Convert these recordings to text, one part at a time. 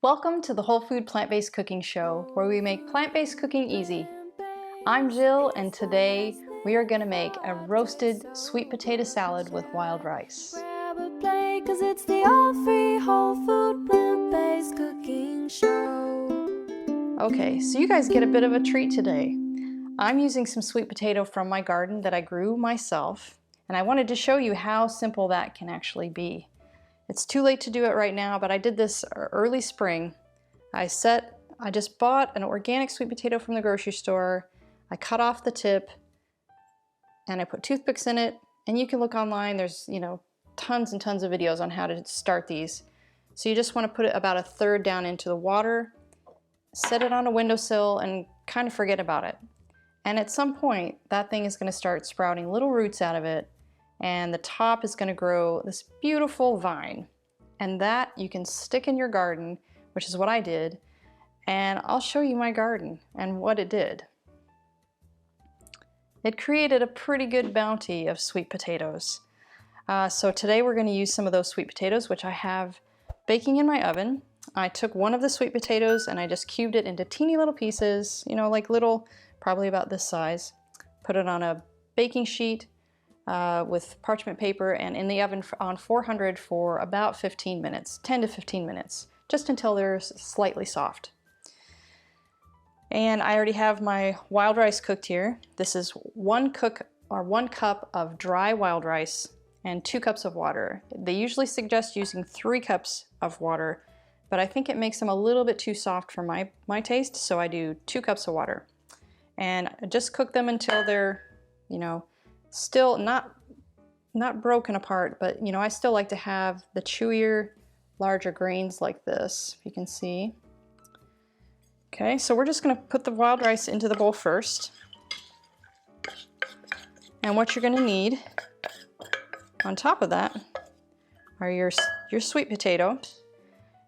Welcome to the Whole Food Plant-Based Cooking Show, where we make plant-based cooking easy. I'm Jill, and today we are going to make a roasted sweet potato salad with wild rice. Grab a plate, 'cause it's the all-free whole food plant-based cooking show. Okay, so you guys get a bit of a treat today. I'm using some sweet potato from my garden that I grew myself, and I wanted to show you how simple that can actually be. It's too late to do it right now, but I did this early spring. I just bought an organic sweet potato from the grocery store. I cut off the tip and I put toothpicks in it, and you can look online. There's, tons and tons of videos on how to start these. So you just want to put it about a third down into the water, set it on a windowsill, and kind of forget about it. And at some point, that thing is going to start sprouting little roots out of it, and the top is going to grow this beautiful vine. And that you can stick in your garden, which is what I did, and I'll show you my garden and what it did. It created a pretty good bounty of sweet potatoes. So today we're going to use some of those sweet potatoes, which I have baking in my oven. I took one of the sweet potatoes and I just cubed it into teeny little pieces, like little, probably about this size. Put it on a baking sheet with parchment paper and in the oven on 400 for about 15 minutes, 10 to 15 minutes, just until they're slightly soft. And I already have my wild rice cooked here. This is 1 cup of dry wild rice and 2 cups of water. They usually suggest using 3 cups of water, but I think it makes them a little bit too soft for my taste, so I do 2 cups of water. And just cook them until they're, still not broken apart, but I still like to have the chewier, larger grains like this, if you can see. Okay, so we're just going to put the wild rice into the bowl first. And what you're going to need on top of that are your sweet potato,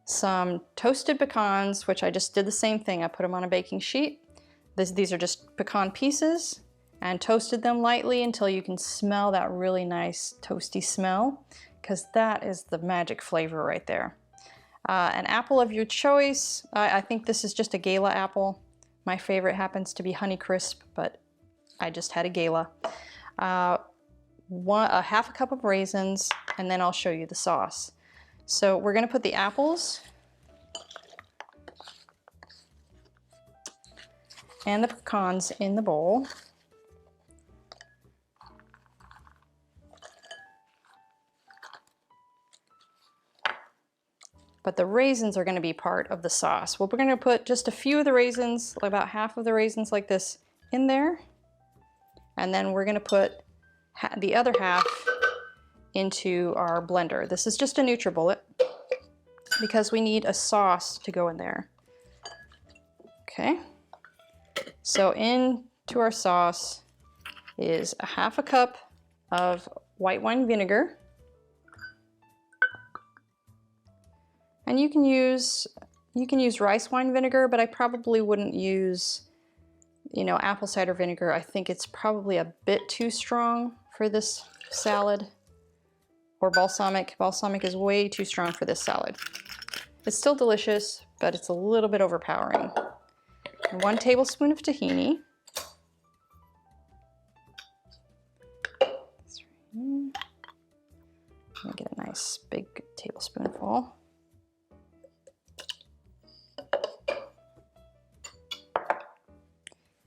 some toasted pecans, which I just did the same thing. I put them on a baking sheet. These are just pecan pieces, and toasted them lightly until you can smell that really nice toasty smell, because that is the magic flavor right there. An apple of your choice. I think this is just a Gala apple. My favorite happens to be Honeycrisp, but I just had a Gala. A half a cup of raisins, and then I'll show you the sauce. So we're going to put the apples and the pecans in the bowl. But the raisins are going to be part of the sauce. Well, we're going to put just a few of the raisins, about half of the raisins like this, in there. And then we're going to put the other half into our blender. This is just a NutriBullet because we need a sauce to go in there. Okay. So into our sauce is a half a cup of white wine vinegar. And you can use rice wine vinegar, but I probably wouldn't use, apple cider vinegar. I think it's probably a bit too strong for this salad. Or balsamic. Balsamic is way too strong for this salad. It's still delicious, but it's a little bit overpowering. And 1 tablespoon of tahini. Let me get a nice big tablespoonful.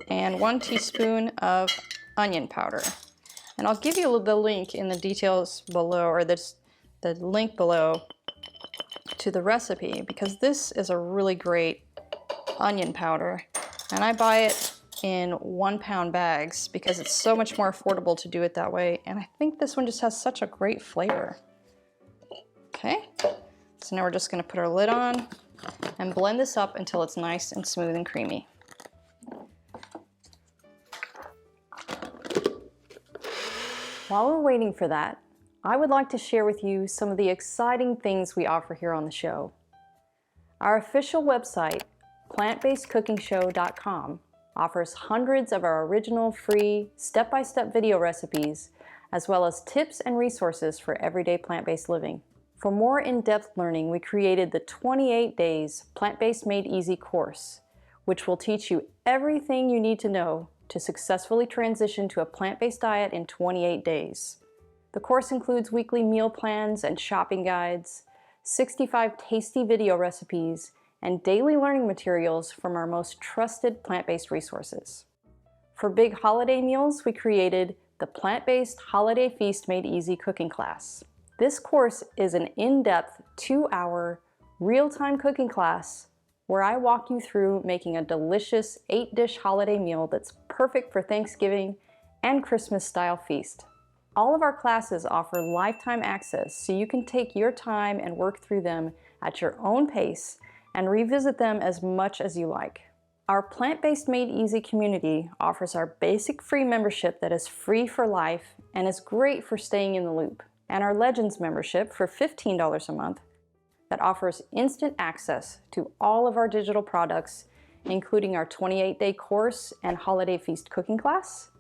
And 1 teaspoon of onion powder. And I'll give you the link in the details below, or the link below to the recipe, because this is a really great onion powder. And I buy it in 1-pound bags because it's so much more affordable to do it that way. And I think this one just has such a great flavor. Okay, so now we're just going to put our lid on and blend this up until it's nice and smooth and creamy. While we're waiting for that, I would like to share with you some of the exciting things we offer here on the show. Our official website, plantbasedcookingshow.com, offers hundreds of our original free step-by-step video recipes, as well as tips and resources for everyday plant-based living. For more in-depth learning, we created the 28 Days Plant-Based Made Easy course, which will teach you everything you need to know to successfully transition to a plant-based diet in 28 days. The course includes weekly meal plans and shopping guides, 65 tasty video recipes, and daily learning materials from our most trusted plant-based resources. For big holiday meals, we created the Plant-Based Holiday Feast Made Easy cooking class. This course is an in-depth 2-hour real-time cooking class where I walk you through making a delicious 8-dish holiday meal that's perfect for Thanksgiving and Christmas-style feast. All of our classes offer lifetime access so you can take your time and work through them at your own pace and revisit them as much as you like. Our Plant-Based Made Easy community offers our basic free membership that is free for life and is great for staying in the loop, and our Legends membership for $15 a month that offers instant access to all of our digital products, including our 28-day course and holiday feast cooking class,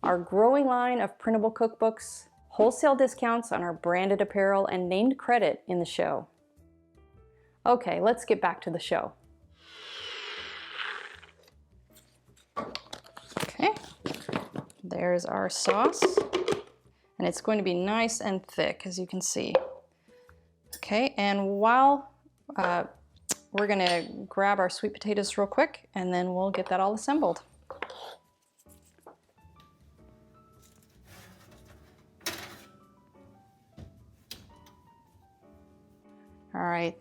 our growing line of printable cookbooks, wholesale discounts on our branded apparel, and named credit in the show. Okay, let's get back to the show. Okay, there's our sauce. And it's going to be nice and thick, as you can see. Okay, and while we're gonna grab our sweet potatoes real quick, and then we'll get that all assembled. All right,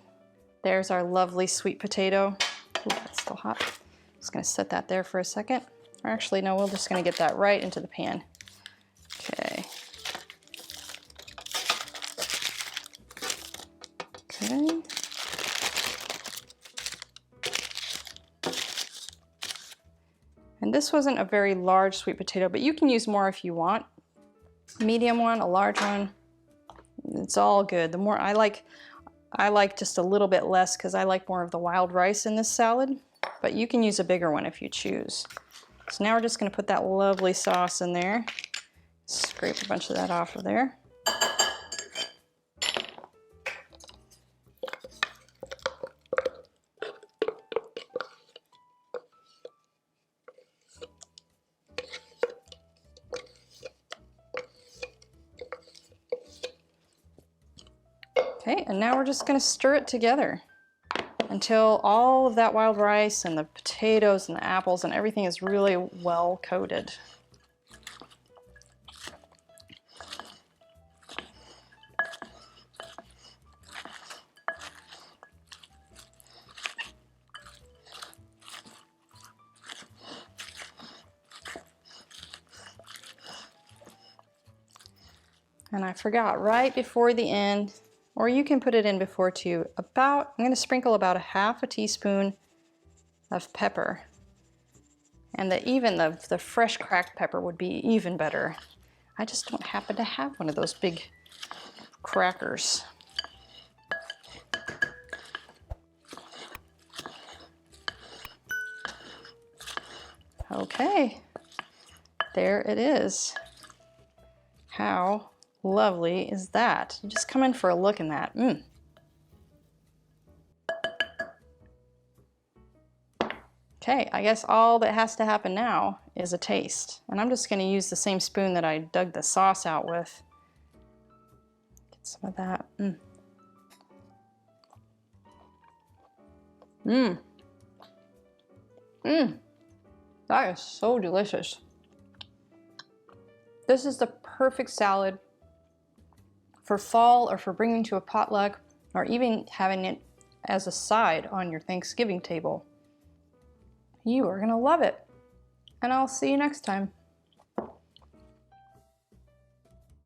there's our lovely sweet potato. Ooh, that's still hot. Just gonna set that there for a second. Or actually, no, we're just gonna get that right into the pan. Okay. Okay. And this wasn't a very large sweet potato, but you can use more if you want. Medium one, a large one, it's all good. The more I like just a little bit less because I like more of the wild rice in this salad, but you can use a bigger one if you choose. So now we're just going to put that lovely sauce in there. Scrape a bunch of that off of there. Okay, and now we're just going to stir it together until all of that wild rice and the potatoes and the apples and everything is really well coated. And I forgot right before the end, or you can put it in before too, I'm going to sprinkle about ½ a teaspoon of pepper. And even the fresh cracked pepper would be even better. I just don't happen to have one of those big crackers. Okay, there it is. How lovely is that? You just come in for a look in that. Okay, I guess all that has to happen now is a taste. And I'm just going to use the same spoon that I dug the sauce out with. Get some of that. That is so delicious. This is the perfect salad for fall or for bringing to a potluck or even having it as a side on your Thanksgiving table. You are gonna love it. And I'll see you next time.